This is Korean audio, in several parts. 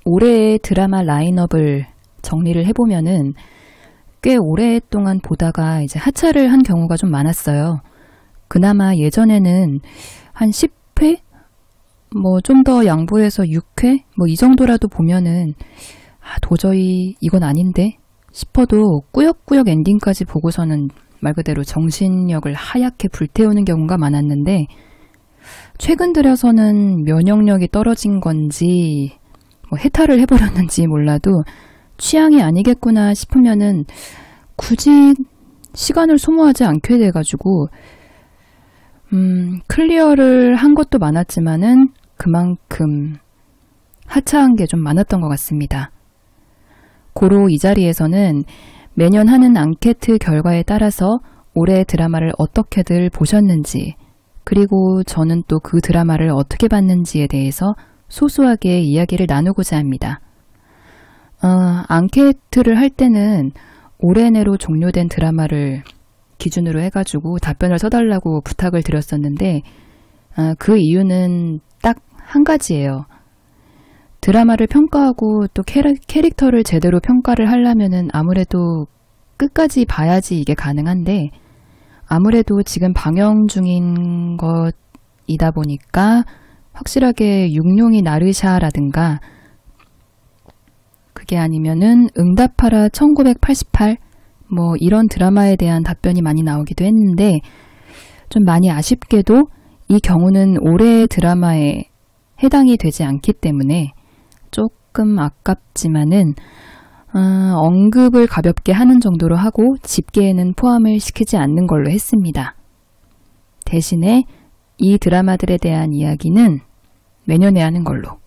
올해의 드라마 라인업을 정리를 해보면은 꽤 오랫동안 보다가 이제 하차를 한 경우가 좀 많았어요. 그나마 예전에는 한 10회? 뭐 좀 더 양보해서 6회? 뭐 이 정도라도 보면은 도저히 이건 아닌데 싶어도 꾸역꾸역 엔딩까지 보고서는 말 그대로 정신력을 하얗게 불태우는 경우가 많았는데 최근 들어서는 면역력이 떨어진 건지 뭐 해탈을 해버렸는지 몰라도 취향이 아니겠구나 싶으면은 굳이 시간을 소모하지 않게 돼가지고 클리어를 한 것도 많았지만은 그만큼 하차한 게 좀 많았던 것 같습니다. 고로 이 자리에서는 매년 하는 앙케트 결과에 따라서 올해 드라마를 어떻게들 보셨는지 그리고 저는 또 그 드라마를 어떻게 봤는지에 대해서 소소하게 이야기를 나누고자 합니다. 앙케트를 할 때는 올해 내로 종료된 드라마를 기준으로 해가지고 답변을 써달라고 부탁을 드렸었는데 그 이유는 딱 한 가지예요. 드라마를 평가하고 또 캐릭터를 제대로 평가를 하려면은 아무래도 끝까지 봐야지 이게 가능한데 아무래도 지금 방영 중인 것이다 보니까 확실하게 육룡이 나르샤라든가 그게 아니면은 응답하라 1988 뭐 이런 드라마에 대한 답변이 많이 나오기도 했는데 좀 많이 아쉽게도 이 경우는 올해의 드라마에 해당이 되지 않기 때문에 조금 아깝지만은 언급을 가볍게 하는 정도로 하고 집계에는 포함을 시키지 않는 걸로 했습니다. 대신에 이 드라마들에 대한 이야기는 내년에 하는 걸로.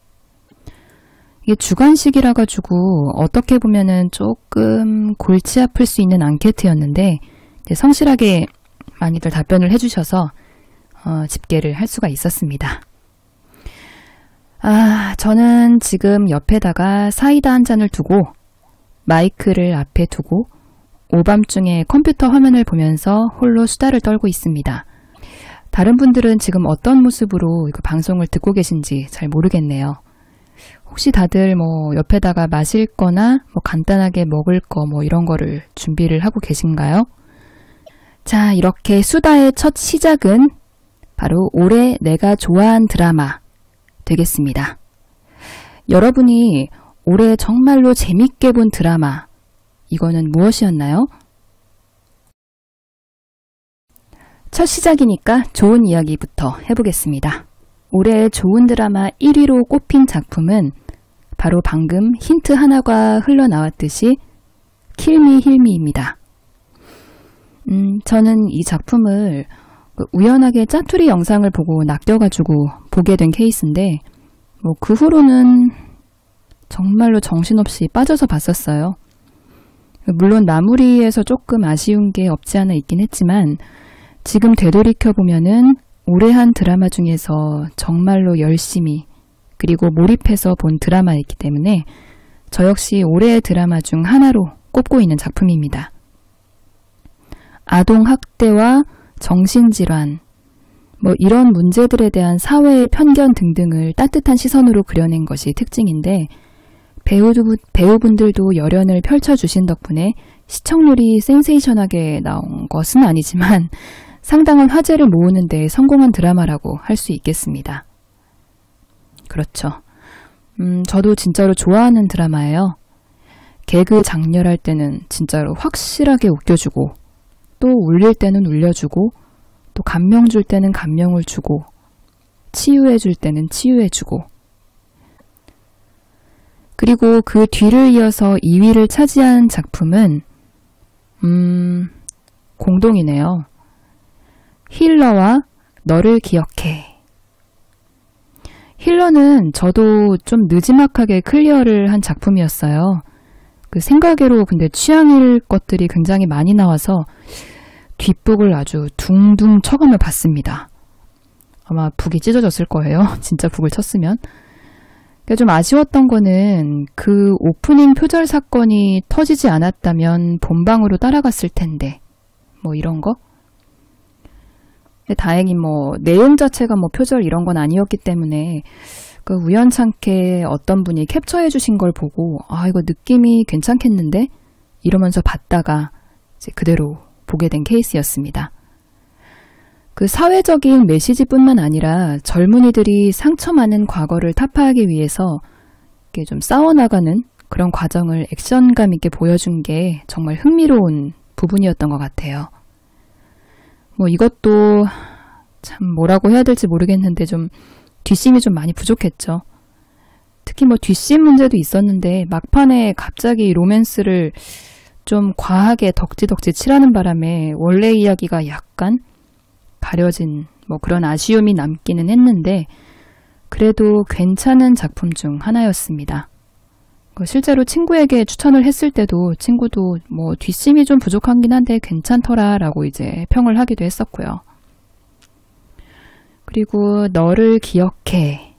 이게 주관식이라 가지고 어떻게 보면은 조금 골치 아플 수 있는 앙케트였는데 성실하게 많이들 답변을 해주셔서 집계를 할 수가 있었습니다. 저는 지금 옆에다가 사이다 한 잔을 두고 마이크를 앞에 두고 오밤중에 컴퓨터 화면을 보면서 홀로 수다를 떨고 있습니다. 다른 분들은 지금 어떤 모습으로 그 방송을 듣고 계신지 잘 모르겠네요. 혹시 다들 뭐 옆에다가 마실 거나 뭐 간단하게 먹을 거 뭐 이런 거를 준비를 하고 계신가요? 자, 이렇게 수다의 첫 시작은 바로 올해 내가 좋아한 드라마 되겠습니다. 여러분이 올해 정말로 재밌게 본 드라마 이거는 무엇이었나요? 첫 시작이니까 좋은 이야기부터 해보겠습니다. 올해 좋은 드라마 1위로 꼽힌 작품은 바로 방금 힌트 하나가 흘러나왔듯이 킬미 힐미입니다. 저는 이 작품을 우연하게 짜투리 영상을 보고 낚여가지고 보게 된 케이스인데 그 후로는 정말로 정신없이 빠져서 봤었어요. 물론 마무리에서 조금 아쉬운 게 없지 않아 있긴 했지만 지금 되돌이켜보면은 올해 한 드라마 중에서 정말로 열심히 그리고 몰입해서 본 드라마이기 때문에 저 역시 올해의 드라마 중 하나로 꼽고 있는 작품입니다. 아동학대와 정신질환, 뭐 이런 문제들에 대한 사회의 편견 등등을 따뜻한 시선으로 그려낸 것이 특징인데 배우분들도 열연을 펼쳐주신 덕분에 시청률이 센세이션하게 나온 것은 아니지만 상당한 화제를 모으는 데 성공한 드라마라고 할 수 있겠습니다. 그렇죠. 저도 진짜로 좋아하는 드라마예요. 개그 장렬할 때는 진짜로 확실하게 웃겨주고 또 울릴 때는 울려주고 또 감명 줄 때는 감명을 주고 치유해 줄 때는 치유해 주고 그리고 그 뒤를 이어서 2위를 차지한 작품은 공동이네요. 힐러와 너를 기억해. 힐러는 저도 좀 느지막하게 클리어를 한 작품이었어요. 그 생각외로 근데 취향일 것들이 굉장히 많이 나와서 뒷북을 아주 둥둥 쳐가며 봤습니다. 아마 북이 찢어졌을 거예요. 진짜 북을 쳤으면. 좀 아쉬웠던 거는 그 오프닝 표절 사건이 터지지 않았다면 본방으로 따라갔을 텐데 뭐 이런 거? 근데 다행히 뭐 내용 자체가 뭐 표절 이런 건 아니었기 때문에 그 우연찮게 어떤 분이 캡처해 주신 걸 보고 아 이거 느낌이 괜찮겠는데? 이러면서 봤다가 이제 그대로 보게 된 케이스였습니다. 그 사회적인 메시지뿐만 아니라 젊은이들이 상처 많은 과거를 타파하기 위해서 이렇게 좀 싸워나가는 그런 과정을 액션감 있게 보여준 게 정말 흥미로운 부분이었던 것 같아요. 뭐 이것도 참 뭐라고 해야 될지 모르겠는데 좀 뒷심이 좀 많이 부족했죠. 특히 뭐 뒷심 문제도 있었는데 막판에 갑자기 로맨스를 좀 과하게 덕지덕지 칠하는 바람에 원래 이야기가 약간 가려진 뭐 그런 아쉬움이 남기는 했는데 그래도 괜찮은 작품 중 하나였습니다. 실제로 친구에게 추천을 했을 때도 친구도 뭐 뒷심이 좀 부족하긴 한데 괜찮더라 라고 이제 평을 하기도 했었고요. 그리고 너를 기억해.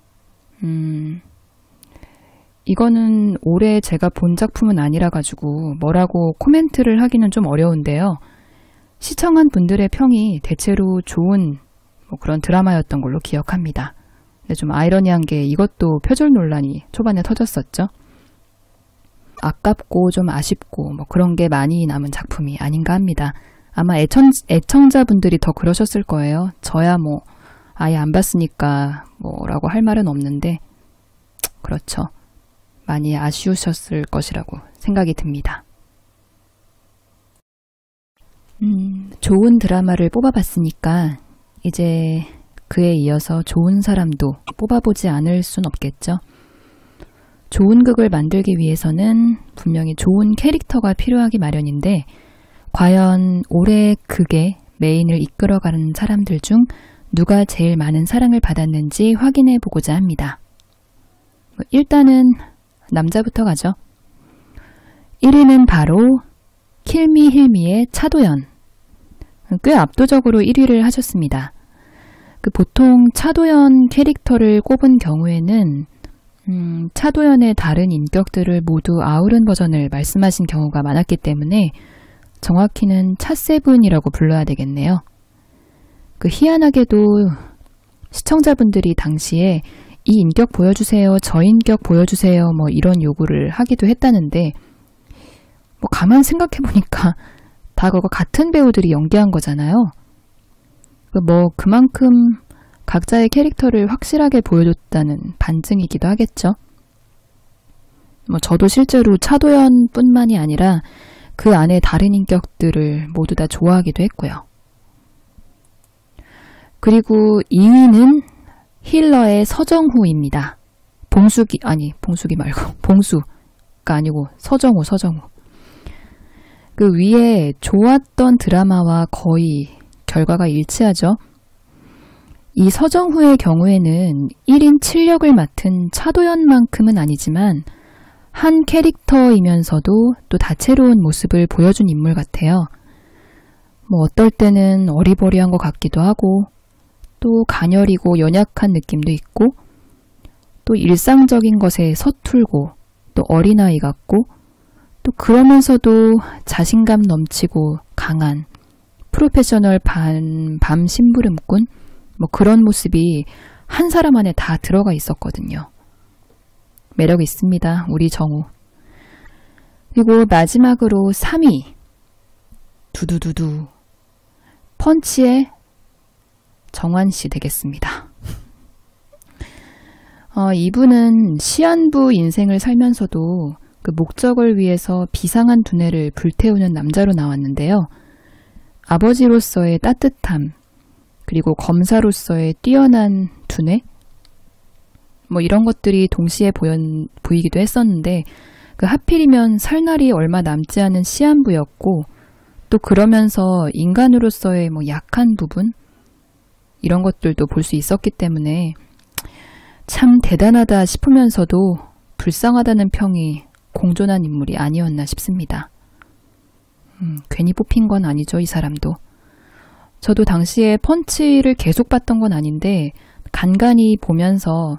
이거는 올해 제가 본 작품은 아니라 가지고 뭐라고 코멘트를 하기는 좀 어려운데요. 시청한 분들의 평이 대체로 좋은 뭐 그런 드라마였던 걸로 기억합니다. 근데 좀 아이러니한 게 이것도 표절 논란이 초반에 터졌었죠. 아깝고 좀 아쉽고 뭐 그런 게 많이 남은 작품이 아닌가 합니다. 아마 애청자분들이 더 그러셨을 거예요. 저야 뭐 아예 안 봤으니까 뭐라고 할 말은 없는데 그렇죠. 많이 아쉬우셨을 것이라고 생각이 듭니다. 좋은 드라마를 뽑아봤으니까 이제 그에 이어서 좋은 사람도 뽑아보지 않을 순 없겠죠. 좋은 극을 만들기 위해서는 분명히 좋은 캐릭터가 필요하기 마련인데 과연 올해 극의 메인을 이끌어가는 사람들 중 누가 제일 많은 사랑을 받았는지 확인해 보고자 합니다. 일단은 남자부터 가죠. 1위는 바로 킬미힐미의 차도연. 꽤 압도적으로 1위를 하셨습니다. 보통 차도연 캐릭터를 꼽은 경우에는 차도연의 다른 인격들을 모두 아우른 버전을 말씀하신 경우가 많았기 때문에 정확히는 차세븐이라고 불러야 되겠네요. 희한하게도 시청자분들이 당시에 이 인격 보여주세요, 저 인격 보여주세요 뭐 이런 요구를 하기도 했다는데 뭐 가만 생각해보니까 다 그거 같은 배우들이 연기한 거잖아요. 뭐 그만큼 각자의 캐릭터를 확실하게 보여줬다는 반증이기도 하겠죠. 뭐 저도 실제로 차도연뿐만이 아니라 그 안에 다른 인격들을 모두 다 좋아하기도 했고요. 그리고 2위는 힐러의 서정후입니다. 봉수가 아니고 서정후. 그 위에 좋았던 드라마와 거의 결과가 일치하죠. 이 서정후의 경우에는 1인 7역을 맡은 차도연만큼은 아니지만 한 캐릭터이면서도 또 다채로운 모습을 보여준 인물 같아요. 뭐 어떨 때는 어리버리한 것 같기도 하고 또 가녀리고 연약한 느낌도 있고 또 일상적인 것에 서툴고 또 어린아이 같고 또 그러면서도 자신감 넘치고 강한 프로페셔널 밤 심부름꾼 뭐 그런 모습이 한 사람 안에 다 들어가 있었거든요. 매력 있습니다. 우리 정우. 그리고 마지막으로 3위 두두두두 펀치의 정환씨 되겠습니다. 이분은 시한부 인생을 살면서도 그 목적을 위해서 비상한 두뇌를 불태우는 남자로 나왔는데요. 아버지로서의 따뜻함, 그리고 검사로서의 뛰어난 두뇌, 뭐 이런 것들이 동시에 보이기도 했었는데 하필이면 살 날이 얼마 남지 않은 시한부였고 또 그러면서 인간으로서의 뭐 약한 부분 이런 것들도 볼 수 있었기 때문에 참 대단하다 싶으면서도 불쌍하다는 평이 공존한 인물이 아니었나 싶습니다. 괜히 뽑힌 건 아니죠, 이 사람도. 저도 당시에 펀치를 계속 봤던 건 아닌데 간간히 보면서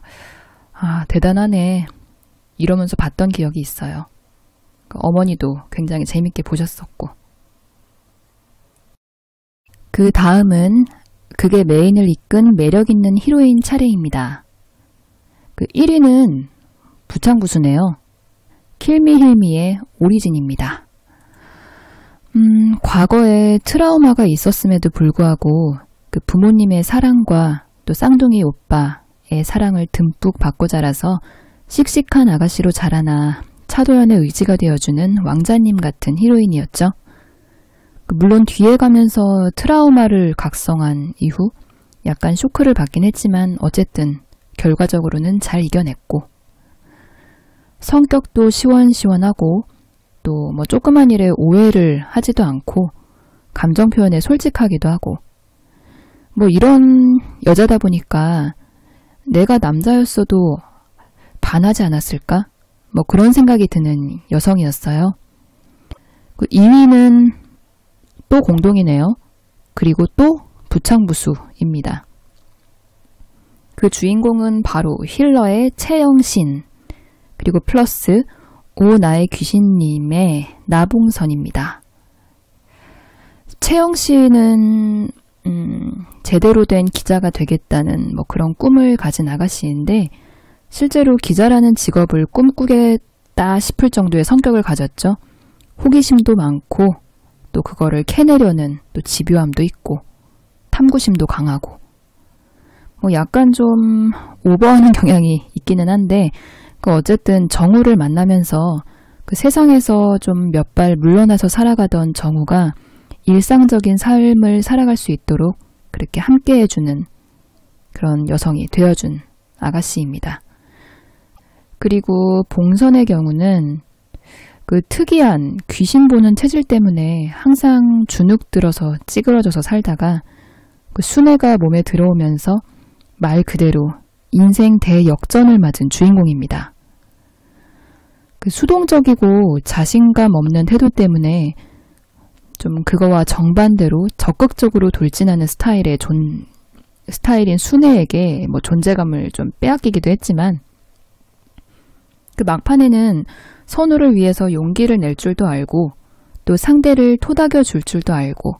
아, 대단하네 이러면서 봤던 기억이 있어요. 어머니도 굉장히 재밌게 보셨었고. 그 다음은 극의 메인을 이끈 매력있는 히로인 차례입니다. 그 1위는 부창부수네요. 킬미힐미의 오리진입니다. 과거에 트라우마가 있었음에도 불구하고 그 부모님의 사랑과 또 쌍둥이 오빠의 사랑을 듬뿍 받고 자라서 씩씩한 아가씨로 자라나 차도연의 의지가 되어주는 왕자님 같은 히로인이었죠. 물론 뒤에 가면서 트라우마를 각성한 이후 약간 쇼크를 받긴 했지만 어쨌든 결과적으로는 잘 이겨냈고 성격도 시원시원하고 또 뭐 조그만 일에 오해를 하지도 않고 감정 표현에 솔직하기도 하고 뭐 이런 여자다 보니까 내가 남자였어도 반하지 않았을까? 뭐 그런 생각이 드는 여성이었어요. 그 2위는 또 공동이네요. 그리고 또 부창부수입니다. 그 주인공은 바로 힐러의 채영신 그리고 플러스 오 나의 귀신님의 나봉선입니다. 채영씨는 제대로 된 기자가 되겠다는 뭐 그런 꿈을 가진 아가씨인데 실제로 기자라는 직업을 꿈꾸겠다 싶을 정도의 성격을 가졌죠. 호기심도 많고 또 그거를 캐내려는 또 집요함도 있고 탐구심도 강하고 뭐 약간 좀 오버하는 경향이 있기는 한데 어쨌든 정우를 만나면서 그 세상에서 좀 몇 발 물러나서 살아가던 정우가 일상적인 삶을 살아갈 수 있도록 그렇게 함께 해주는 그런 여성이 되어준 아가씨입니다. 그리고 봉선의 경우는 그 특이한 귀신 보는 체질 때문에 항상 주눅 들어서 찌그러져서 살다가 그 순애가 몸에 들어오면서 말 그대로 인생 대역전을 맞은 주인공입니다. 그 수동적이고 자신감 없는 태도 때문에 좀 그거와 정반대로 적극적으로 돌진하는 스타일인 순애에게 뭐 존재감을 좀 빼앗기기도 했지만 그 막판에는 선우를 위해서 용기를 낼 줄도 알고 또 상대를 토닥여 줄 줄도 알고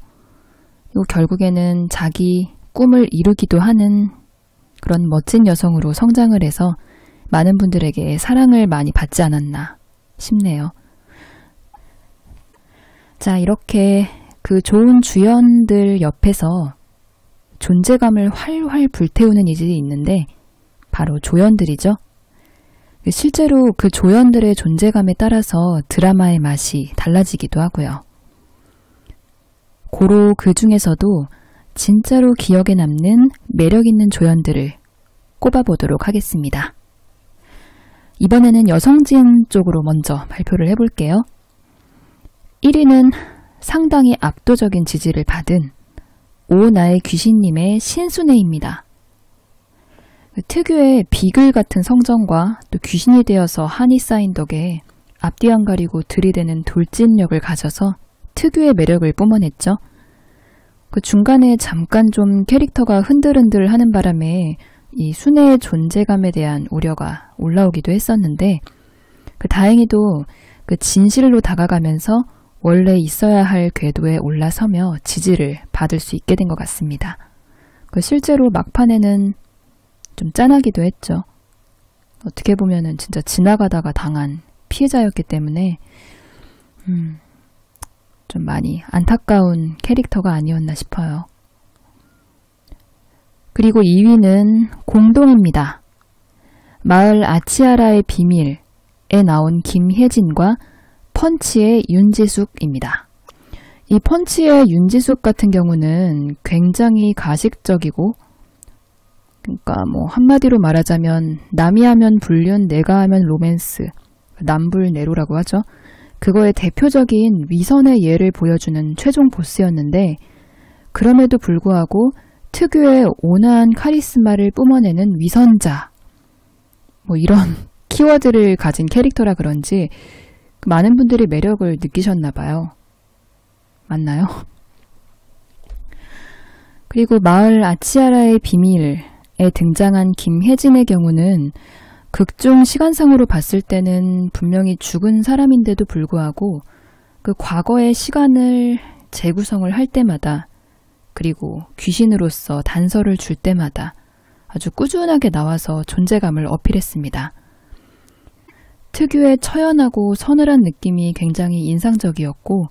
그리고 결국에는 자기 꿈을 이루기도 하는 그런 멋진 여성으로 성장을 해서 많은 분들에게 사랑을 많이 받지 않았나 싶네요. 자, 이렇게 그 좋은 주연들 옆에서 존재감을 활활 불태우는 이들이 있는데 바로 조연들이죠. 실제로 그 조연들의 존재감에 따라서 드라마의 맛이 달라지기도 하고요. 고로 그 중에서도 진짜로 기억에 남는 매력 있는 조연들을 꼽아보도록 하겠습니다. 이번에는 여성진 쪽으로 먼저 발표를 해볼게요. 1위는 상당히 압도적인 지지를 받은 오 나의 귀신님의 신순애입니다. 특유의 비글 같은 성정과 또 귀신이 되어서 한이 쌓인 덕에 앞뒤 안 가리고 들이대는 돌진력을 가져서 특유의 매력을 뿜어냈죠. 그 중간에 잠깐 좀 캐릭터가 흔들흔들 하는 바람에 이 순애의 존재감에 대한 우려가 올라오기도 했었는데 다행히도 그 진실로 다가가면서 원래 있어야 할 궤도에 올라서며 지지를 받을 수 있게 된 것 같습니다. 실제로 막판에는 좀 짠하기도 했죠. 어떻게 보면은 진짜 지나가다가 당한 피해자였기 때문에 좀 많이 안타까운 캐릭터가 아니었나 싶어요. 그리고 2위는 공동입니다. 마을 아치아라의 비밀에 나온 김혜진과 펀치의 윤지숙입니다. 이 펀치의 윤지숙 같은 경우는 굉장히 가식적이고 그러니까 뭐 한마디로 말하자면 남이 하면 불륜, 내가 하면 로맨스, 남불내로라고 하죠. 그거의 대표적인 위선의 예를 보여주는 최종 보스였는데 그럼에도 불구하고 특유의 온화한 카리스마를 뿜어내는 위선자 뭐 이런 키워드를 가진 캐릭터라 그런지 많은 분들이 매력을 느끼셨나 봐요. 맞나요? 그리고 마을 아치아라의 비밀에 등장한 김혜진의 경우는 극중 시간상으로 봤을 때는 분명히 죽은 사람인데도 불구하고 그 과거의 시간을 재구성을 할 때마다 그리고 귀신으로서 단서를 줄 때마다 아주 꾸준하게 나와서 존재감을 어필했습니다. 특유의 처연하고 서늘한 느낌이 굉장히 인상적이었고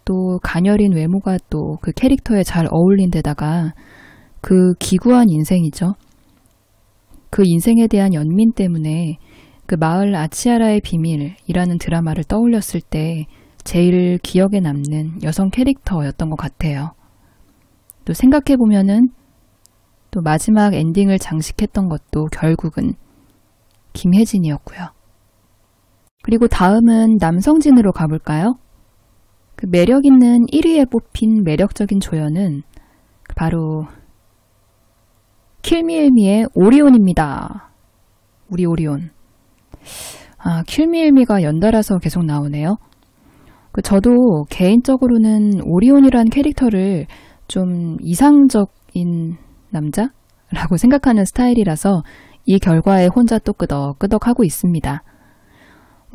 또 가녀린 외모가 또 그 캐릭터에 잘 어울린 데다가 그 기구한 인생이죠. 그 인생에 대한 연민 때문에 그 마을 아치아라의 비밀이라는 드라마를 떠올렸을 때 제일 기억에 남는 여성 캐릭터였던 것 같아요. 또 생각해보면은 또 마지막 엔딩을 장식했던 것도 결국은 김혜진이었고요. 그리고 다음은 남성진으로 가볼까요? 그 매력 있는 1위에 뽑힌 매력적인 조연은 바로 킬미일미의 오리온입니다. 우리 오리온. 킬미일미가 연달아서 계속 나오네요. 저도 개인적으로는 오리온이란 캐릭터를 좀 이상적인 남자라고 생각하는 스타일이라서 이 결과에 혼자 또 끄덕끄덕하고 있습니다.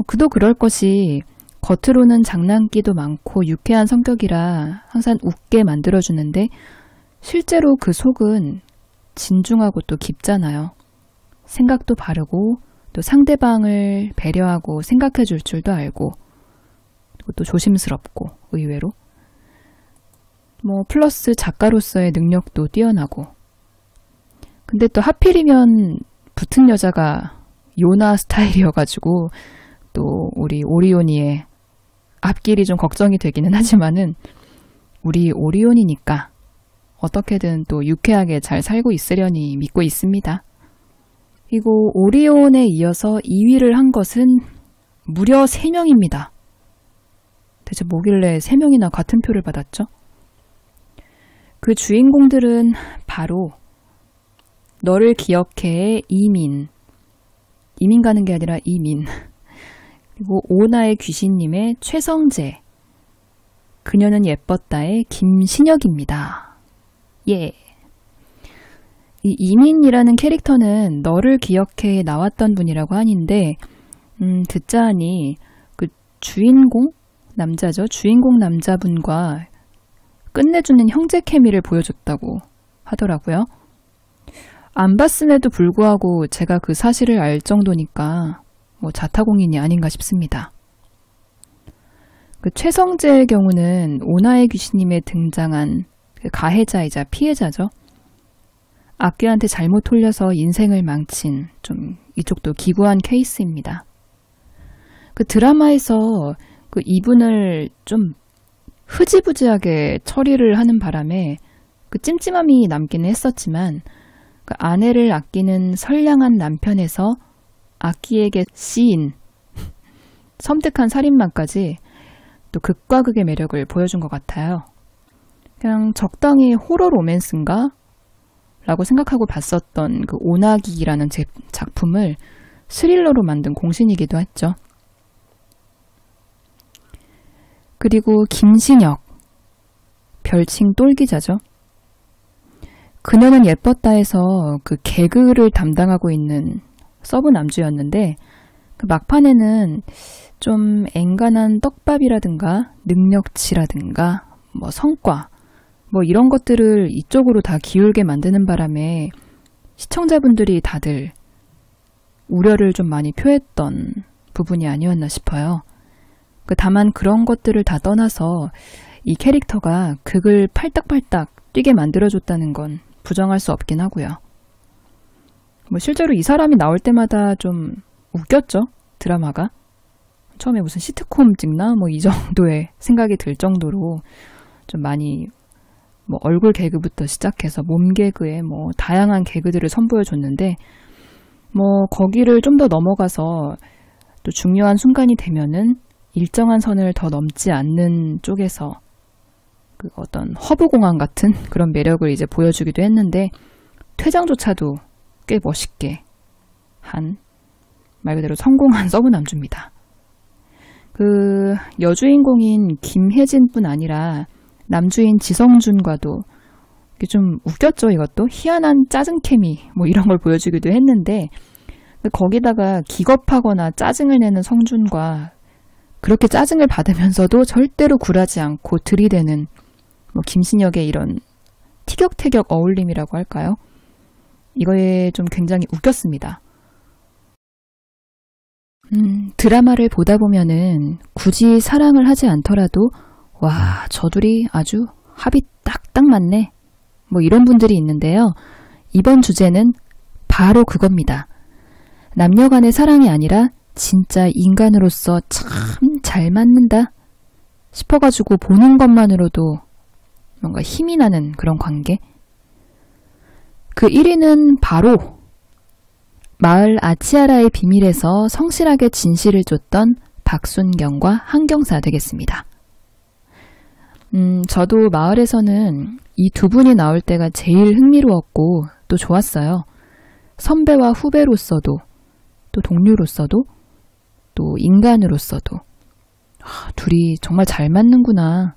그도 그럴 것이 겉으로는 장난기도 많고 유쾌한 성격이라 항상 웃게 만들어주는데 실제로 그 속은 진중하고 또 깊잖아요. 생각도 바르고 또 상대방을 배려하고 생각해 줄 줄도 알고 또 조심스럽고 의외로 플러스 작가로서의 능력도 뛰어나고 근데 또 하필이면 붙은 여자가 요나 스타일이어가지고 또 우리 오리온이의 앞길이 좀 걱정이 되기는 하지만은 우리 오리온이니까 어떻게든 또 유쾌하게 잘 살고 있으려니 믿고 있습니다. 그리고 오리온에 이어서 2위를 한 것은 무려 3명입니다. 대체 뭐길래 3명이나 같은 표를 받았죠? 그 주인공들은 바로 너를 기억해의 이민 가는 게 아니라 이민 그리고 오나의 귀신님의 최성재 그녀는 예뻤다의 김신혁입니다. 예. 이 이민이라는 캐릭터는 너를 기억해 나왔던 분이라고 하는데 듣자 하니 그 주인공 남자죠. 주인공 남자분과 끝내주는 형제 케미를 보여줬다고 하더라고요. 안 봤음에도 불구하고 제가 그 사실을 알 정도니까 자타공인이 아닌가 싶습니다. 그 최성재의 경우는 오나의 귀신님에 등장한 그 가해자이자 피해자죠. 악귀한테 잘못 홀려서 인생을 망친 좀 이쪽도 기구한 케이스입니다. 그 드라마에서 그 이분을 좀 흐지부지하게 처리를 하는 바람에 그 찜찜함이 남기는 했었지만 그 아내를 아끼는 선량한 남편에서 악귀에게 씌인 섬뜩한 살인마까지 또 극과 극의 매력을 보여준 것 같아요. 그냥 적당히 호러 로맨스인가? 라고 생각하고 봤었던 그 오나기라는 작품을 스릴러로 만든 공신이기도 했죠. 그리고 김신혁, 별칭 똘기자죠. 그녀는 예뻤다에서 그 개그를 담당하고 있는 서브 남주였는데 그 막판에는 좀 앵간한 떡밥이라든가 능력치라든가 성과 이런 것들을 이쪽으로 다 기울게 만드는 바람에 시청자분들이 다들 우려를 좀 많이 표했던 부분이 아니었나 싶어요. 다만 그런 것들을 다 떠나서 이 캐릭터가 극을 팔딱팔딱 뛰게 만들어줬다는 건 부정할 수 없긴 하고요. 실제로 이 사람이 나올 때마다 좀 웃겼죠, 드라마가. 처음에 무슨 시트콤 찍나? 이 정도의 생각이 들 정도로 좀 많이 얼굴 개그부터 시작해서 몸 개그에 다양한 개그들을 선보여줬는데 거기를 좀 더 넘어가서 또 중요한 순간이 되면은 일정한 선을 더 넘지 않는 쪽에서 그 어떤 허브공항 같은 그런 매력을 이제 보여주기도 했는데 퇴장조차도 꽤 멋있게 한 말 그대로 성공한 서브 남주입니다. 그 여주인공인 김혜진뿐 아니라 남주인 지성준과도 좀 웃겼죠. 이것도 희한한 짜증 케미 이런 걸 보여주기도 했는데 거기다가 기겁하거나 짜증을 내는 성준과 그렇게 짜증을 받으면서도 절대로 굴하지 않고 들이대는 김신혁의 이런 티격태격 어울림이라고 할까요? 이거에 좀 굉장히 웃겼습니다. 드라마를 보다 보면은 굳이 사랑을 하지 않더라도 와, 저 둘이 아주 합이 딱딱 맞네. 뭐 이런 분들이 있는데요. 이번 주제는 바로 그겁니다. 남녀 간의 사랑이 아니라 진짜 인간으로서 참 잘 맞는다 싶어가지고 보는 것만으로도 뭔가 힘이 나는 그런 관계. 그 1위는 바로 마을 아치아라의 비밀에서 성실하게 진실을 줬던 박순경과 한경사 되겠습니다. 저도 마을에서는 이 두 분이 나올 때가 제일 흥미로웠고 또 좋았어요. 선배와 후배로서도 또 동료로서도 또 인간으로서도 둘이 정말 잘 맞는구나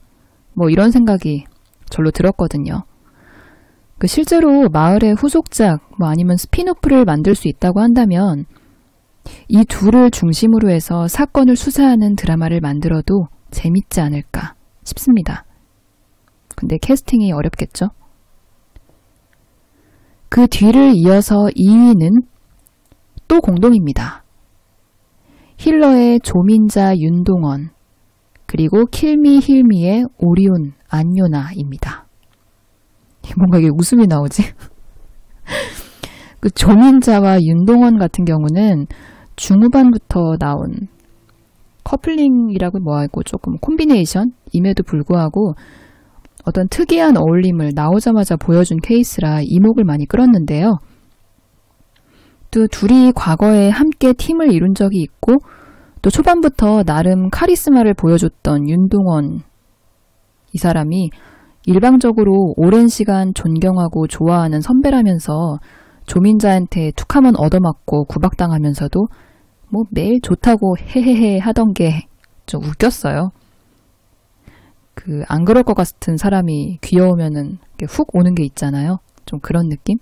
뭐 이런 생각이 절로 들었거든요. 실제로 마을의 후속작 뭐 아니면 스핀오프를 만들 수 있다고 한다면 이 둘을 중심으로 해서 사건을 수사하는 드라마를 만들어도 재밌지 않을까 싶습니다. 근데 캐스팅이 어렵겠죠? 그 뒤를 이어서 2위는 또 공동입니다. 힐러의 조민자 윤동원 그리고 킬미 힐미의 오리온 안요나입니다. 뭔가 이게 웃음이 나오지? 그 조민자와 윤동원 같은 경우는 중후반부터 나온 커플링이라고 뭐하고 조금 콤비네이션임에도 불구하고 어떤 특이한 어울림을 나오자마자 보여준 케이스라 이목을 많이 끌었는데요. 또 둘이 과거에 함께 팀을 이룬 적이 있고 또 초반부터 나름 카리스마를 보여줬던 윤동원 이 사람이 일방적으로 오랜 시간 존경하고 좋아하는 선배라면서 조민자한테 툭 하면 얻어맞고 구박당하면서도 뭐 매일 좋다고 헤헤헤 하던 게 좀 웃겼어요. 안 그럴 것 같은 사람이 귀여우면은 훅 오는 게 있잖아요. 좀 그런 느낌?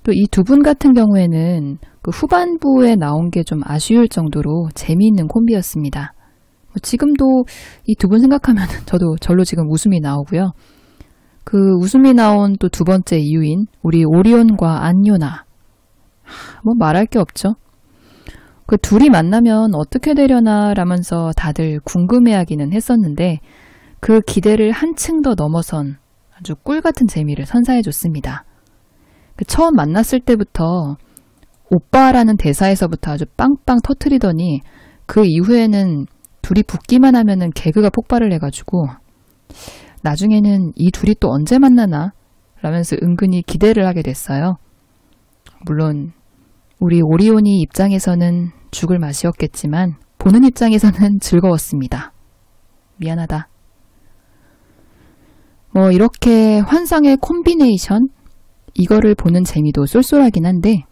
또 이 두 분 같은 경우에는 그 후반부에 나온 게 좀 아쉬울 정도로 재미있는 콤비였습니다. 지금도 이 두 분 생각하면 저도 절로 지금 웃음이 나오고요. 그 웃음이 나온 또 두 번째 이유인 우리 오리온과 안요나. 뭐 말할 게 없죠. 그 둘이 만나면 어떻게 되려나 라면서 다들 궁금해하기는 했었는데 그 기대를 한층 더 넘어선 아주 꿀같은 재미를 선사해줬습니다. 처음 만났을 때부터 오빠라는 대사에서부터 아주 빵빵 터트리더니 그 이후에는 둘이 붙기만 하면은 개그가 폭발을 해가지고 나중에는 이 둘이 또 언제 만나나 라면서 은근히 기대를 하게 됐어요. 물론 우리 오리온이 입장에서는 죽을 맛이었겠지만 보는 입장에서는 즐거웠습니다. 미안하다. 뭐 이렇게 환상의 콤비네이션 이거를 보는 재미도 쏠쏠하긴 한데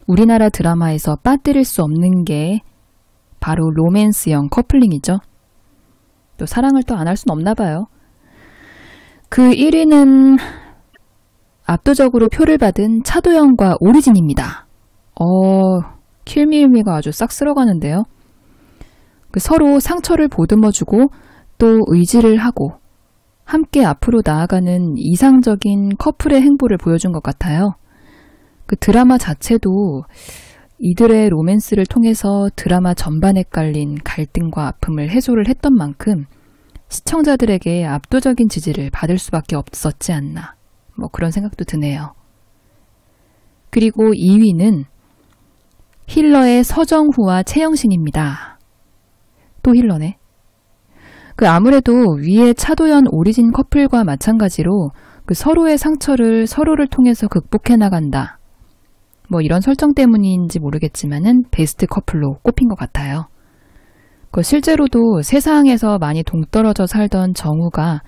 우리나라 드라마에서 빠뜨릴 수 없는 게 바로 로맨스형 커플링이죠. 또 사랑을 또 안 할 순 없나 봐요. 그 1위는 압도적으로 표를 받은 차도현과 오리진입니다. 킬미일미가 아주 싹 쓸어가는데요. 서로 상처를 보듬어주고 또 의지를 하고 함께 앞으로 나아가는 이상적인 커플의 행보를 보여준 것 같아요. 그 드라마 자체도 이들의 로맨스를 통해서 드라마 전반에 깔린 갈등과 아픔을 해소를 했던 만큼 시청자들에게 압도적인 지지를 받을 수밖에 없었지 않나. 뭐 그런 생각도 드네요. 그리고 2위는 힐러의 서정후와 최영신입니다. 또 힐러네. 아무래도 위에 차도현 오리진 커플과 마찬가지로 서로의 상처를 서로를 통해서 극복해 나간다. 뭐 이런 설정 때문인지 모르겠지만은 베스트 커플로 꼽힌 것 같아요. 실제로도 세상에서 많이 동떨어져 살던 정우가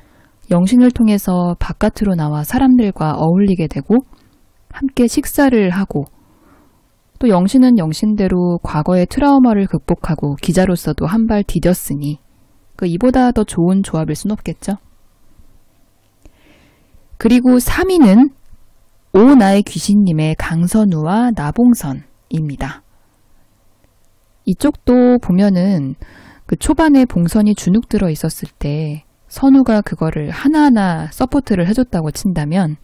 영신을 통해서 바깥으로 나와 사람들과 어울리게 되고 함께 식사를 하고 또 영신은 영신대로 과거의 트라우마를 극복하고 기자로서도 한 발 디뎠으니 이보다 더 좋은 조합일 순 없겠죠. 그리고 3위는 오 나의 귀신님의 강선우와 나봉선입니다. 이쪽도 보면은 초반에 봉선이 주눅 들어 있었을 때 선우가 그거를 하나하나 서포트를 해줬다고 친다면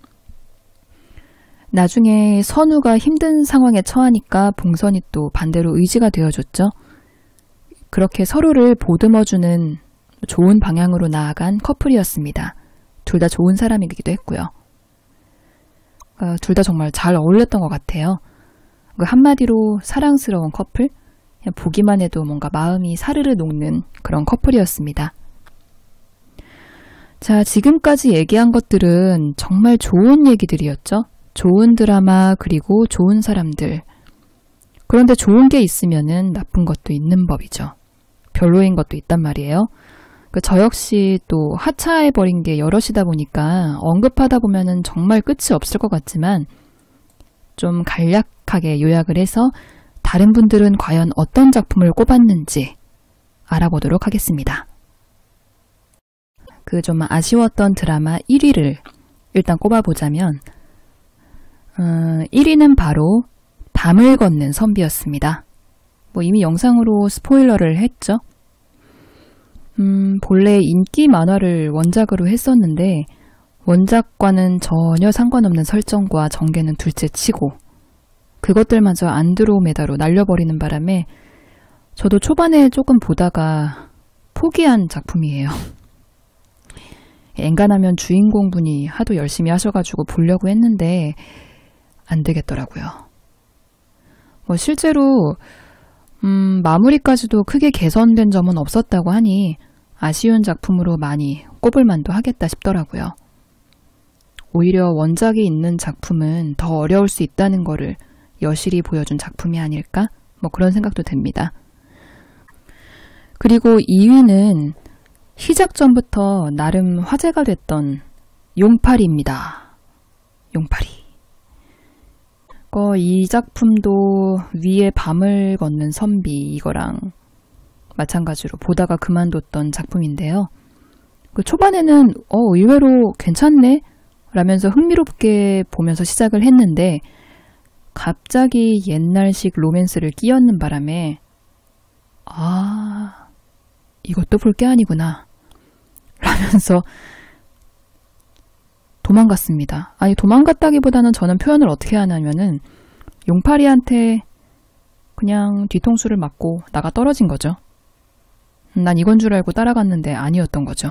나중에 선우가 힘든 상황에 처하니까 봉선이 또 반대로 의지가 되어줬죠. 그렇게 서로를 보듬어주는 좋은 방향으로 나아간 커플이었습니다. 둘 다 좋은 사람이기도 했고요. 둘 다 정말 잘 어울렸던 것 같아요. 한마디로 사랑스러운 커플? 그냥 보기만 해도 뭔가 마음이 사르르 녹는 그런 커플이었습니다. 자, 지금까지 얘기한 것들은 정말 좋은 얘기들이었죠. 좋은 드라마 그리고 좋은 사람들. 그런데 좋은 게 있으면은 나쁜 것도 있는 법이죠. 별로인 것도 있단 말이에요. 저 역시 또 하차해버린 게 여럿이다 보니까 언급하다 보면은 정말 끝이 없을 것 같지만 좀 간략하게 요약을 해서 다른 분들은 과연 어떤 작품을 꼽았는지 알아보도록 하겠습니다. 그 좀 아쉬웠던 드라마 1위를 일단 꼽아보자면 1위는 바로 밤을 걷는 선비였습니다. 이미 영상으로 스포일러를 했죠. 본래 인기 만화를 원작으로 했었는데 원작과는 전혀 상관없는 설정과 전개는 둘째치고 그것들마저 안드로메다로 날려버리는 바람에 저도 초반에 조금 보다가 포기한 작품이에요. 엔간하면 주인공분이 하도 열심히 하셔가지고 보려고 했는데 안 되겠더라고요. 실제로 마무리까지도 크게 개선된 점은 없었다고 하니 아쉬운 작품으로 많이 꼽을 만도 하겠다 싶더라고요. 오히려 원작이 있는 작품은 더 어려울 수 있다는 거를 여실히 보여준 작품이 아닐까? 그런 생각도 듭니다. 그리고 2위는 시작 전부터 나름 화제가 됐던 용팔이입니다. 용팔이. 이 작품도 위에 밤을 걷는 선비 이거랑 마찬가지로 보다가 그만뒀던 작품인데요. 초반에는 의외로 괜찮네? 라면서 흥미롭게 보면서 시작을 했는데 갑자기 옛날식 로맨스를 끼얹는 바람에 이것도 볼 게 아니구나 라면서 도망갔습니다. 아니 도망갔다기보다는 저는 표현을 어떻게 하냐면은 용팔이한테 그냥 뒤통수를 맞고 나가 떨어진 거죠. 난 이건 줄 알고 따라갔는데 아니었던 거죠.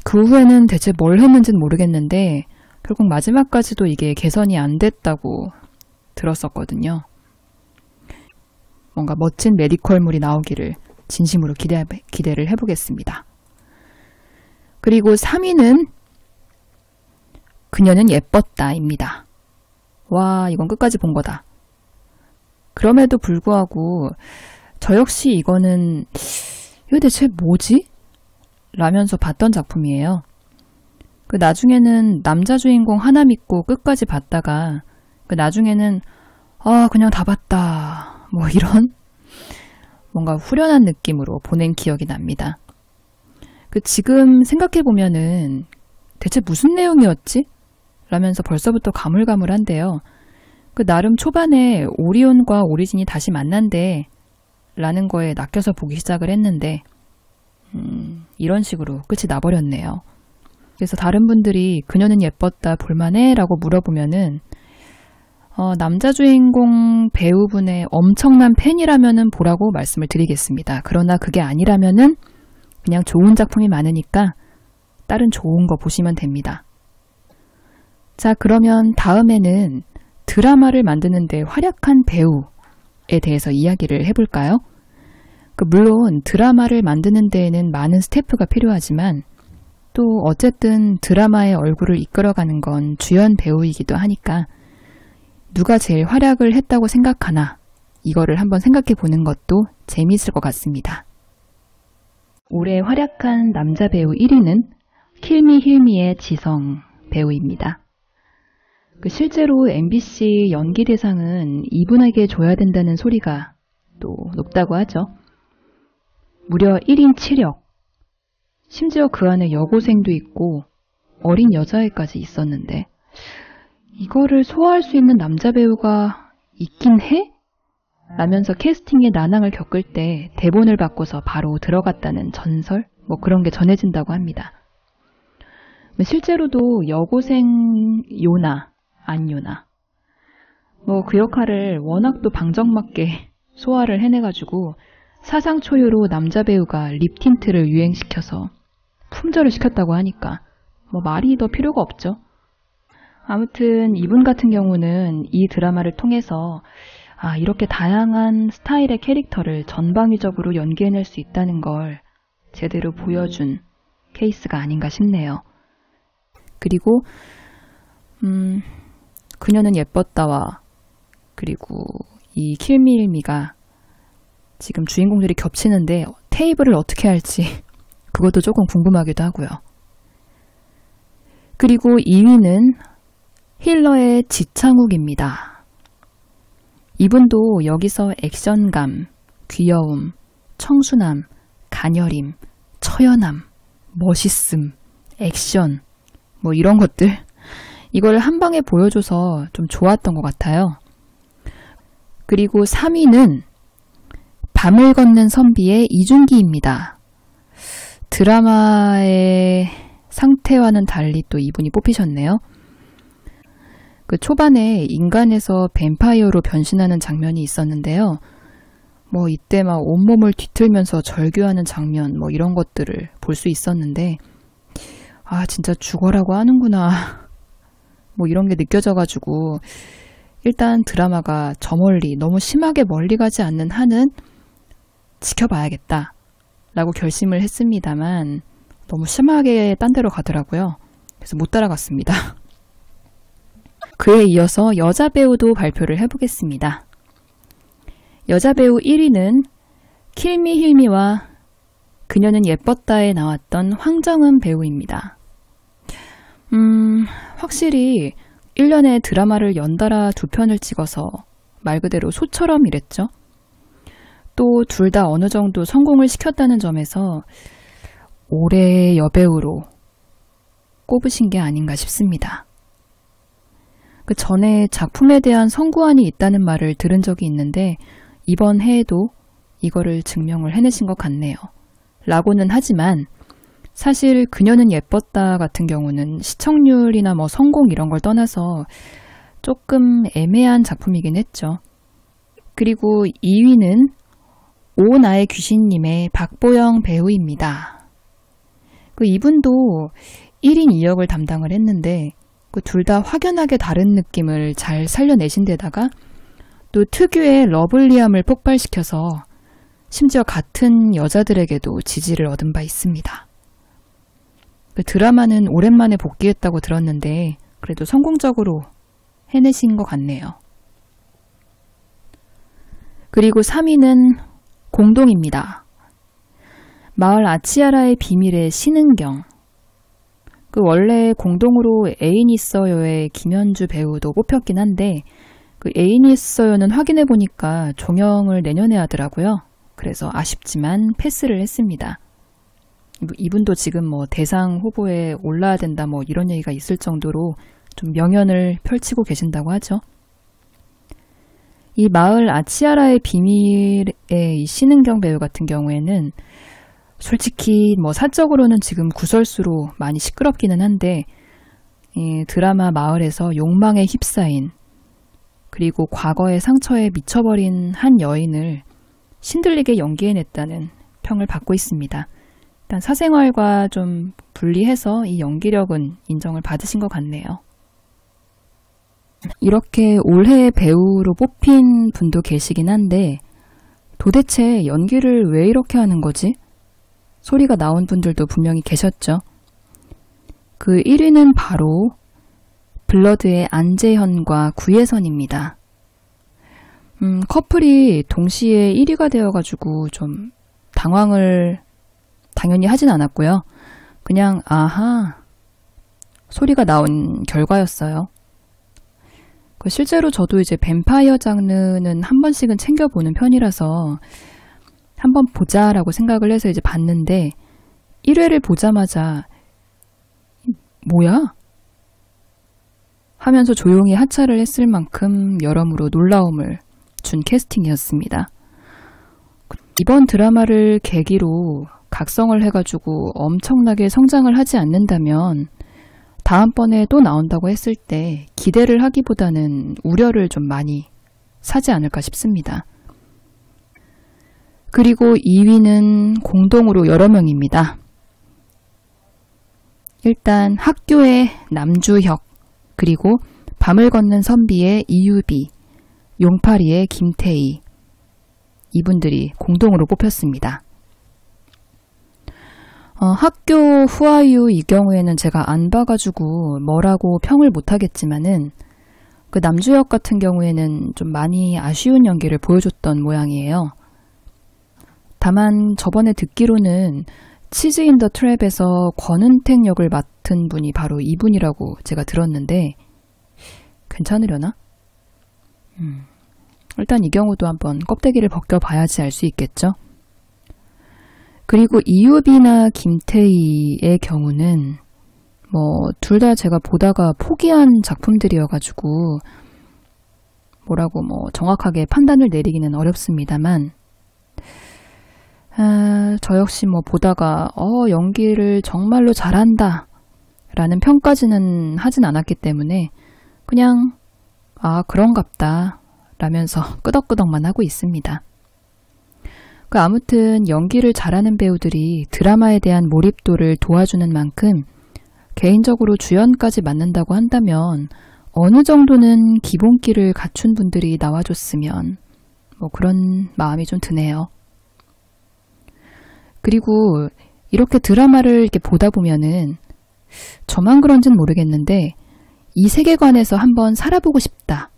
그 후에는 대체 뭘 했는지는 모르겠는데 결국 마지막까지도 이게 개선이 안 됐다고 들었었거든요. 뭔가 멋진 메디컬물이 나오기를 진심으로 기대를 해보겠습니다. 그리고 3위는 그녀는 예뻤다입니다. 와, 이건 끝까지 본 거다. 그럼에도 불구하고 저 역시 이거 대체 뭐지? 라면서 봤던 작품이에요. 나중에는 남자 주인공 하나 믿고 끝까지 봤다가 나중에는 그냥 다 봤다. 이런 뭔가 후련한 느낌으로 보낸 기억이 납니다. 지금 생각해보면은 대체 무슨 내용이었지? 라면서 벌써부터 가물가물한데요. 나름 초반에 오리온과 오리진이 다시 만난대 라는 거에 낚여서 보기 시작을 했는데 이런 식으로 끝이 나버렸네요. 그래서 다른 분들이 그녀는 예뻤다 볼만해? 라고 물어보면은 남자 주인공 배우분의 엄청난 팬이라면은 보라고 말씀을 드리겠습니다. 그러나 그게 아니라면은 그냥 좋은 작품이 많으니까 다른 좋은 거 보시면 됩니다. 자, 그러면 다음에는 드라마를 만드는데 활약한 배우에 대해서 이야기를 해볼까요? 물론 드라마를 만드는 데에는 많은 스태프가 필요하지만 또 어쨌든 드라마의 얼굴을 이끌어가는 건 주연 배우이기도 하니까 누가 제일 활약을 했다고 생각하나 이거를 한번 생각해 보는 것도 재미있을 것 같습니다. 올해 활약한 남자 배우 1위는 킬미 힐미의 지성 배우입니다. 실제로 MBC 연기대상은 이분에게 줘야 된다는 소리가 또 높다고 하죠. 무려 1인 7역, 심지어 그 안에 여고생도 있고 어린 여자애까지 있었는데 이거를 소화할 수 있는 남자 배우가 있긴 해? 라면서 캐스팅의 난항을 겪을 때 대본을 바꿔서 바로 들어갔다는 전설? 그런 게 전해진다고 합니다. 실제로도 여고생 요나, 안요나. 그 역할을 워낙 또 방정맞게 소화를 해내가지고 사상 초유로 남자 배우가 립 틴트를 유행시켜서 품절을 시켰다고 하니까 말이 더 필요가 없죠. 아무튼 이분 같은 경우는 이 드라마를 통해서 이렇게 다양한 스타일의 캐릭터를 전방위적으로 연기해낼 수 있다는 걸 제대로 보여준 케이스가 아닌가 싶네요. 그리고 그녀는 예뻤다와 그리고 이 킬미일미가 지금 주인공들이 겹치는데 테이블을 어떻게 할지 그것도 조금 궁금하기도 하고요. 그리고 2위는 힐러의 지창욱입니다. 이분도 여기서 액션감, 귀여움, 청순함, 가녀림, 처연함, 멋있음, 액션 이런 것들 이걸 한 방에 보여줘서 좀 좋았던 것 같아요. 그리고 3위는 밤을 걷는 선비의 이준기입니다. 드라마의 상태와는 달리 또 이분이 뽑히셨네요. 그 초반에 인간에서 뱀파이어로 변신하는 장면이 있었는데요. 이때 막 온몸을 뒤틀면서 절규하는 장면 이런 것들을 볼 수 있었는데 진짜 죽어라고 하는구나 이런 게 느껴져가지고 일단 드라마가 저 멀리 너무 심하게 멀리 가지 않는 한은 지켜봐야겠다 라고 결심을 했습니다만 너무 심하게 딴 데로 가더라고요. 그래서 못 따라갔습니다. 그에 이어서 여자 배우도 발표를 해보겠습니다. 여자 배우 1위는 킬미 힐미와 그녀는 예뻤다에 나왔던 황정은 배우입니다. 확실히 1년에 드라마를 연달아 2편을 찍어서 말 그대로 소처럼 일했죠. 또 둘 다 어느 정도 성공을 시켰다는 점에서 올해의 여배우로 꼽으신 게 아닌가 싶습니다. 그 전에 작품에 대한 선구안이 있다는 말을 들은 적이 있는데 이번 해에도 이거를 증명을 해내신 것 같네요. 라고는 하지만 사실 그녀는 예뻤다 같은 경우는 시청률이나 성공 이런 걸 떠나서 조금 애매한 작품이긴 했죠. 그리고 2위는 오 나의 귀신님의 박보영 배우입니다. 이분도 1인 2역을 담당을 했는데 둘 다 확연하게 다른 느낌을 잘 살려내신 데다가 또 특유의 러블리함을 폭발시켜서 심지어 같은 여자들에게도 지지를 얻은 바 있습니다. 드라마는 오랜만에 복귀했다고 들었는데 그래도 성공적으로 해내신 것 같네요. 그리고 3위는 공동입니다. 마을 아치아라의 비밀의 신은경. 원래 공동으로 애인이 있어요의 김현주 배우도 뽑혔긴 한데 애인이 있어요는 확인해보니까 종영을 내년에 하더라고요. 그래서 아쉽지만 패스를 했습니다. 이분도 지금 대상 후보에 올라야 된다 이런 얘기가 있을 정도로 좀 명연을 펼치고 계신다고 하죠. 이 마을 아치아라의 비밀의 이 신은경 배우 같은 경우에는 솔직히 사적으로는 지금 구설수로 많이 시끄럽기는 한데 이 드라마 마을에서 욕망에 휩싸인 그리고 과거의 상처에 미쳐버린 한 여인을 신들리게 연기해냈다는 평을 받고 있습니다. 일단 사생활과 좀 분리해서 이 연기력은 인정을 받으신 것 같네요. 이렇게 올해의 배우로 뽑힌 분도 계시긴 한데 도대체 연기를 왜 이렇게 하는 거지? 소리가 나온 분들도 분명히 계셨죠. 그 1위는 바로 블러드의 안재현과 구혜선입니다. 커플이 동시에 1위가 되어가지고 좀 당황을 당연히 하진 않았고요. 그냥 아하 소리가 나온 결과였어요. 실제로 저도 이제 뱀파이어 장르는 한 번씩은 챙겨보는 편이라서 한번 보자라고 생각을 해서 이제 봤는데 1회를 보자마자 뭐야? 하면서 조용히 하차를 했을 만큼 여러모로 놀라움을 준 캐스팅이었습니다. 이번 드라마를 계기로 각성을 해가지고 엄청나게 성장을 하지 않는다면 다음번에 또 나온다고 했을 때 기대를 하기보다는 우려를 좀 많이 사지 않을까 싶습니다. 그리고 2위는 공동으로 여러 명입니다. 일단 학교의 남주혁, 그리고 밤을 걷는 선비의 이유비, 용파리의 김태희, 이분들이 공동으로 뽑혔습니다. 학교 후아유 이 경우에는 제가 안 봐가지고 뭐라고 평을 못하겠지만은 그 남주혁 같은 경우에는 좀 많이 아쉬운 연기를 보여줬던 모양이에요. 다만 저번에 듣기로는 치즈 인 더 트랩에서 권은택 역을 맡은 분이 바로 이분이라고 제가 들었는데 괜찮으려나? 일단 이 경우도 한번 껍데기를 벗겨봐야지 알 수 있겠죠. 그리고 이유비나 김태희의 경우는 뭐 둘 다 제가 보다가 포기한 작품들이어가지고 뭐라고 뭐 정확하게 판단을 내리기는 어렵습니다만 저 역시 뭐 보다가 연기를 정말로 잘한다 라는 평까지는 하진 않았기 때문에 그냥 그런갑다 라면서 끄덕끄덕만 하고 있습니다. 아무튼 연기를 잘하는 배우들이 드라마에 대한 몰입도를 도와주는 만큼 개인적으로 주연까지 맡는다고 한다면 어느 정도는 기본기를 갖춘 분들이 나와줬으면 뭐 그런 마음이 좀 드네요. 그리고 이렇게 드라마를 이렇게 보다 보면은 저만 그런지는 모르겠는데 이 세계관에서 한번 살아보고 싶다.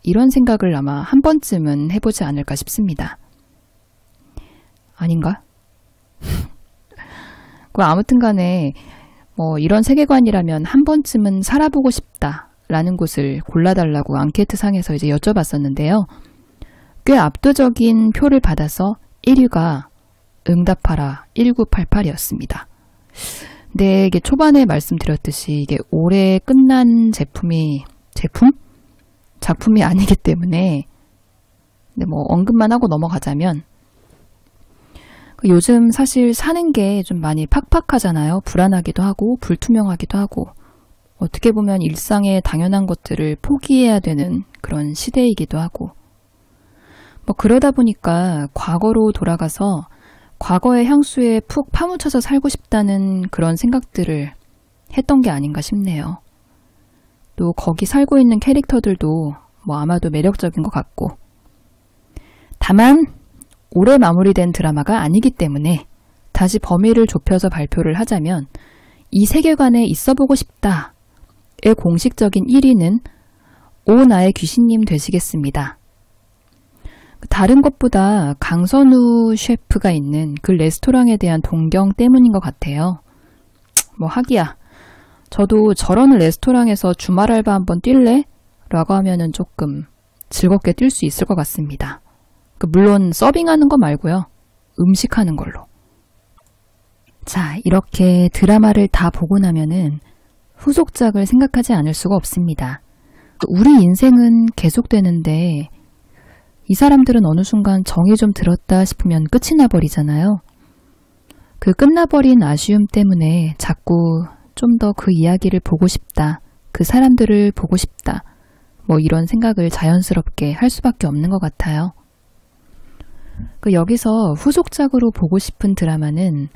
이런 생각을 아마 한 번쯤은 해보지 않을까 싶습니다. 아닌가? 아무튼 간에 뭐 이런 세계관이라면 한 번쯤은 살아보고 싶다라는 곳을 골라달라고 앙케이트 상에서 이제 여쭤봤었는데요. 꽤 압도적인 표를 받아서 1위가 응답하라 1988이었습니다. 근데 이게 초반에 말씀드렸듯이 이게 올해 끝난 작품이 아니기 때문에 근데 뭐 언급만 하고 넘어가자면 요즘 사실 사는 게 좀 많이 팍팍하잖아요. 불안하기도 하고 불투명하기도 하고 어떻게 보면 일상의 당연한 것들을 포기해야 되는 그런 시대이기도 하고 뭐 그러다 보니까 과거로 돌아가서 과거의 향수에 푹 파묻혀서 살고 싶다는 그런 생각들을 했던 게 아닌가 싶네요. 또 거기 살고 있는 캐릭터들도 뭐 아마도 매력적인 것 같고 다만 올해 마무리된 드라마가 아니기 때문에 다시 범위를 좁혀서 발표를 하자면 이 세계관에 있어보고 싶다의 공식적인 1위는 오 나의 귀신님 되시겠습니다. 다른 것보다 강선우 셰프가 있는 그 레스토랑에 대한 동경 때문인 것 같아요. 뭐 하기야 저도 저런 레스토랑에서 주말 알바 한번 뛸래? 라고 하면은 조금 즐겁게 뛸 수 있을 것 같습니다. 물론 서빙하는 거 말고요. 음식하는 걸로. 자, 이렇게 드라마를 다 보고 나면은 후속작을 생각하지 않을 수가 없습니다. 우리 인생은 계속되는데 이 사람들은 어느 순간 정이 좀 들었다 싶으면 끝이 나버리잖아요. 그 끝나버린 아쉬움 때문에 자꾸 좀 더 그 이야기를 보고 싶다. 그 사람들을 보고 싶다. 뭐 이런 생각을 자연스럽게 할 수밖에 없는 것 같아요. 여기서 후속작으로 보고 싶은 드라마는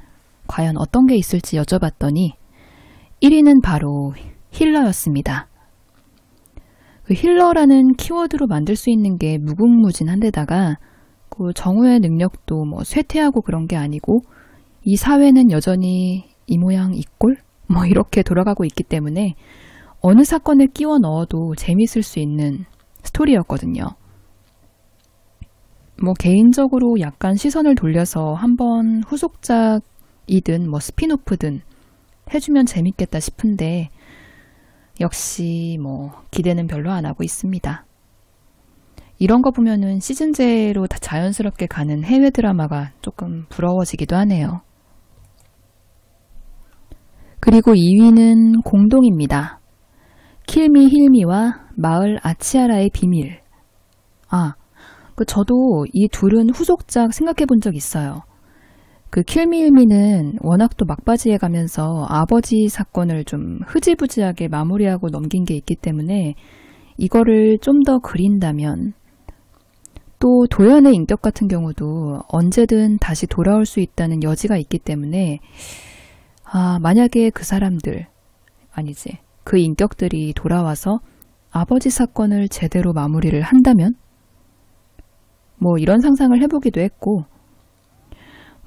과연 어떤 게 있을지 여쭤봤더니 1위는 바로 힐러였습니다. 힐러라는 키워드로 만들 수 있는 게 무궁무진한데다가 정우의 능력도 뭐 쇠퇴하고 그런 게 아니고 이 사회는 여전히 이 모양 이 꼴? 뭐 이렇게 돌아가고 있기 때문에 어느 사건을 끼워 넣어도 재밌을 수 있는 스토리였거든요. 뭐 개인적으로 약간 시선을 돌려서 한번 후속작이든 뭐 스핀오프든 해주면 재밌겠다 싶은데 역시 뭐 기대는 별로 안 하고 있습니다. 이런 거 보면은 시즌제로 다 자연스럽게 가는 해외 드라마가 조금 부러워지기도 하네요. 그리고 2위는 공동입니다. 킬미 힐미와 마을 아치아라의 비밀. 저도 이 둘은 후속작 생각해 본 적 있어요. 그 킬미일미는 워낙 또 막바지에 가면서 아버지 사건을 좀 흐지부지하게 마무리하고 넘긴 게 있기 때문에 이거를 좀 더 그린다면, 또 도연의 인격 같은 경우도 언제든 다시 돌아올 수 있다는 여지가 있기 때문에 만약에 그 사람들, 아니지, 그 인격들이 돌아와서 아버지 사건을 제대로 마무리를 한다면? 뭐 이런 상상을 해보기도 했고,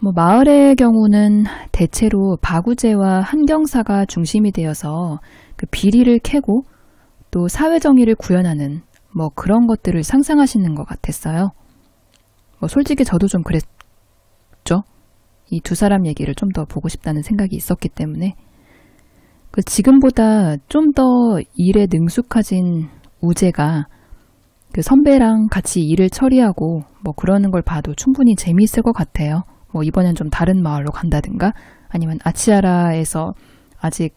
뭐 마을의 경우는 대체로 바구제와 한경사가 중심이 되어서 그 비리를 캐고 또 사회정의를 구현하는 뭐 그런 것들을 상상하시는 것 같았어요. 뭐 솔직히 저도 좀 그랬죠. 이 두 사람 얘기를 좀 더 보고 싶다는 생각이 있었기 때문에. 그 지금보다 좀 더 일에 능숙해진 우재가 그 선배랑 같이 일을 처리하고 뭐 그러는 걸 봐도 충분히 재미있을 것 같아요. 뭐 이번엔 좀 다른 마을로 간다든가, 아니면 아치아라에서 아직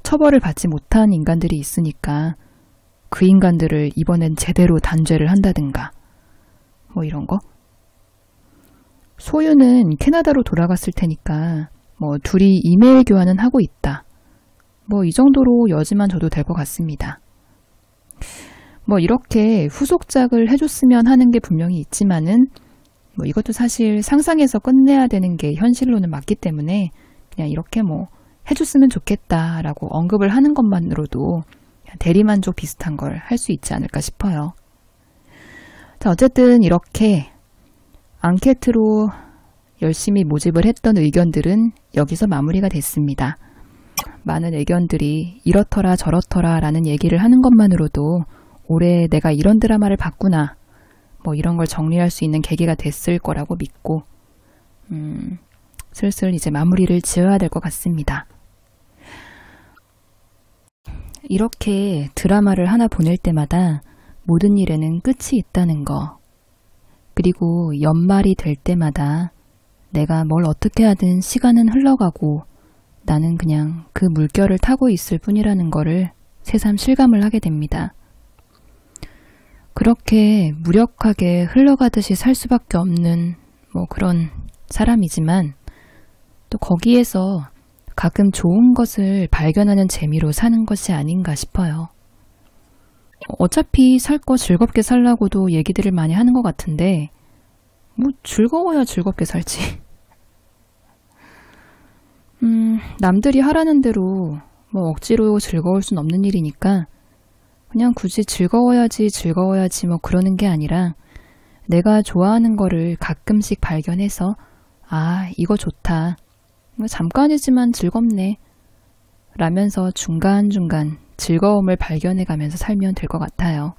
처벌을 받지 못한 인간들이 있으니까 그 인간들을 이번엔 제대로 단죄를 한다든가, 뭐 이런 거. 소유는 캐나다로 돌아갔을 테니까 뭐 둘이 이메일 교환은 하고 있다. 뭐 이 정도로 여지만 줘도 될 것 같습니다. 뭐 이렇게 후속작을 해줬으면 하는 게 분명히 있지만은 뭐 이것도 사실 상상해서 끝내야 되는 게 현실로는 맞기 때문에 그냥 이렇게 뭐 해줬으면 좋겠다라고 언급을 하는 것만으로도 대리만족 비슷한 걸 할 수 있지 않을까 싶어요. 자, 어쨌든 이렇게 앙케트로 열심히 모집을 했던 의견들은 여기서 마무리가 됐습니다. 많은 의견들이 이렇더라 저렇더라 라는 얘기를 하는 것만으로도 올해 내가 이런 드라마를 봤구나, 뭐 이런 걸 정리할 수 있는 계기가 됐을 거라고 믿고 슬슬 이제 마무리를 지어야 될 것 같습니다. 이렇게 드라마를 하나 보낼 때마다 모든 일에는 끝이 있다는 거, 그리고 연말이 될 때마다 내가 뭘 어떻게 하든 시간은 흘러가고 나는 그냥 그 물결을 타고 있을 뿐이라는 거를 새삼 실감을 하게 됩니다. 그렇게 무력하게 흘러가듯이 살 수밖에 없는 뭐 그런 사람이지만 또 거기에서 가끔 좋은 것을 발견하는 재미로 사는 것이 아닌가 싶어요. 어차피 살 거 즐겁게 살라고도 얘기들을 많이 하는 것 같은데 뭐 즐거워야 즐겁게 살지. 남들이 하라는 대로 뭐 억지로 즐거울 순 없는 일이니까 그냥 굳이 즐거워야지 뭐 그러는 게 아니라 내가 좋아하는 거를 가끔씩 발견해서 이거 좋다, 잠깐이지만 즐겁네 라면서 중간중간 즐거움을 발견해 가면서 살면 될 것 같아요.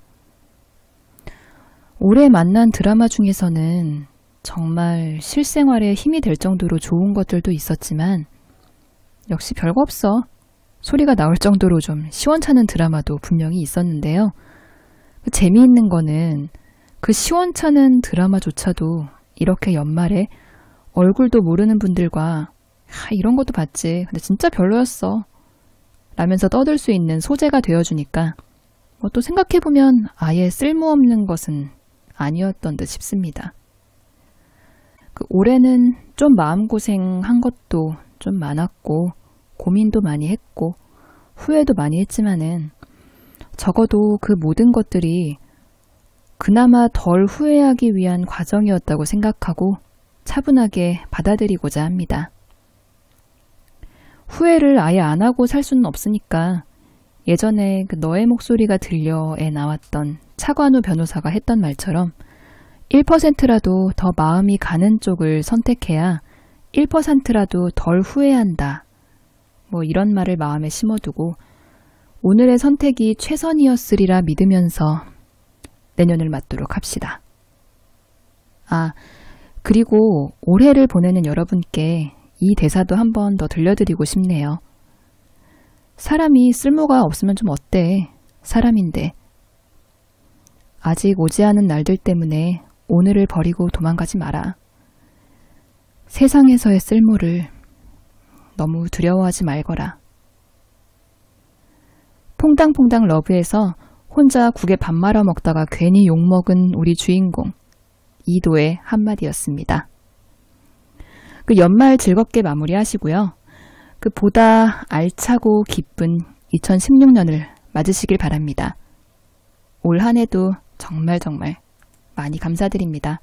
올해 만난 드라마 중에서는 정말 실생활에 힘이 될 정도로 좋은 것들도 있었지만 역시 별거 없어 소리가 나올 정도로 좀 시원찮은 드라마도 분명히 있었는데요. 재미있는 거는 그 시원찮은 드라마조차도 이렇게 연말에 얼굴도 모르는 분들과 이런 것도 봤지, 근데 진짜 별로였어 라면서 떠들 수 있는 소재가 되어주니까 뭐 또 생각해보면 아예 쓸모없는 것은 아니었던 듯 싶습니다. 올해는 좀 마음고생한 것도 좀 많았고 고민도 많이 했고 후회도 많이 했지만은 적어도 그 모든 것들이 그나마 덜 후회하기 위한 과정이었다고 생각하고 차분하게 받아들이고자 합니다. 후회를 아예 안 하고 살 수는 없으니까 예전에 그 너의 목소리가 들려에 나왔던 차관우 변호사가 했던 말처럼 1%라도 더 마음이 가는 쪽을 선택해야 1%라도 덜 후회한다. 뭐 이런 말을 마음에 심어두고 오늘의 선택이 최선이었으리라 믿으면서 내년을 맞도록 합시다. 그리고 올해를 보내는 여러분께 이 대사도 한 번 더 들려드리고 싶네요. 사람이 쓸모가 없으면 좀 어때? 사람인데. 아직 오지 않은 날들 때문에 오늘을 버리고 도망가지 마라. 세상에서의 쓸모를 너무 두려워하지 말거라. 퐁당퐁당 러브에서 혼자 국에 밥 말아 먹다가 괜히 욕먹은 우리 주인공 이도의 한마디였습니다. 그 연말 즐겁게 마무리하시고요. 그 보다 알차고 기쁜 2016년을 맞으시길 바랍니다. 올 한 해도 정말 많이 감사드립니다.